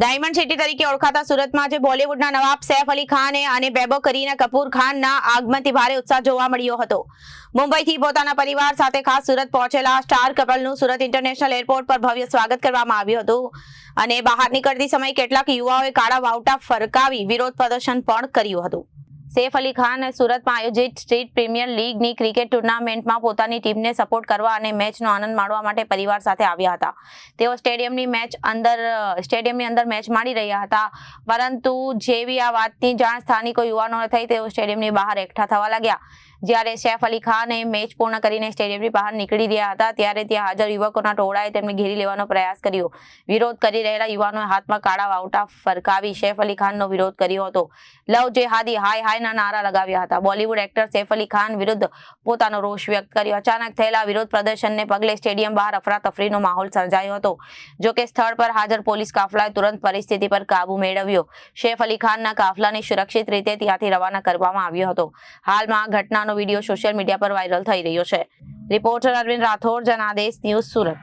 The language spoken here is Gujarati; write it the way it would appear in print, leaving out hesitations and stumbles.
ડાયમંડ સિટી તરીકે ઓળખાતા સુરતમાં આજે બોલિવૂડના નવાબ સૈફ અલી ખાન અને બેબો કરીના કપૂર ખાનના આગમનથી ભારે ઉત્સાહ જોવા મળ્યો હતો। મુંબઈથી પોતાના પરિવાર સાથે ખાસ સુરત પહોંચેલા સ્ટાર કપલનું સુરત ઇન્ટરનેશનલ એરપોર્ટ પર ભવ્ય સ્વાગત કરવામાં આવ્યું હતું અને બહાર નીકળતી સમયે કેટલાક યુવાઓએ કાળા વાવટા ફરકાવી વિરોધ પ્રદર્શન પણ કર્યું હતું। સૈફ અલી ખાન સુરતમાં આયોજિત સ્ટ્રીટ પ્રીમિયર લીગની ક્રિકેટ ટુર્નામેન્ટમાં પોતાની ટીમને સપોર્ટ કરવા અને મેચનો આનંદ માણવા માટે પરિવાર સાથે આવ્યા હતા। તેઓ સ્ટેડિયમની અંદર મેચ માણી રહ્યા હતા, પરંતુ જેવી આ વાતની જાણ સ્થાનિકો યુવાનોને થઈ તેઓ સ્ટેડિયમની બહાર એકઠા થવા લાગ્યા। જ્યારે સૈફ અલી ખાન મેચ પૂર્ણ કરીને સ્ટેડિયમની બહાર નીકળી રહ્યા હતા ત્યારે ત્યાં હાજર યુવકોના ટોળાએ તેમને ઘેરી લેવાનો પ્રયાસ કર્યો। વિરોધ કરી રહેલા યુવાનોએ હાથમાં કાળા વાવટા ફરકાવી સૈફ અલી ખાનનો વિરોધ કર્યો હતો। લવ જેહાદી હાય હાયના નારા લગાવ્યા હતા। બોલિવૂડ એક્ટર સૈફ અલી ખાન વિરુદ્ધ પોતાનો રોષ વ્યક્ત કર્યો। અચાનક થયેલા વિરોધ પ્રદર્શનને પગલે સ્ટેડિયમ બહાર અફરાતફરીનો માહોલ સર્જાયો હતો। જોકે સ્થળ પર હાજર પોલીસ કાફલાએ તુરંત પરિસ્થિતિ પર કાબુ મેળવ્યો। સૈફ અલી ખાનના કાફલાને સુરક્ષિત રીતે ત્યાંથી રવાના કરવામાં આવ્યો હતો। હાલમાં આ ઘટનાનો વિડીયો સોશિયલ મીડિયા પર વાયરલ થઈ રહ્યો છે। Reporter Arvind Rathod, Janadesh news, Surat.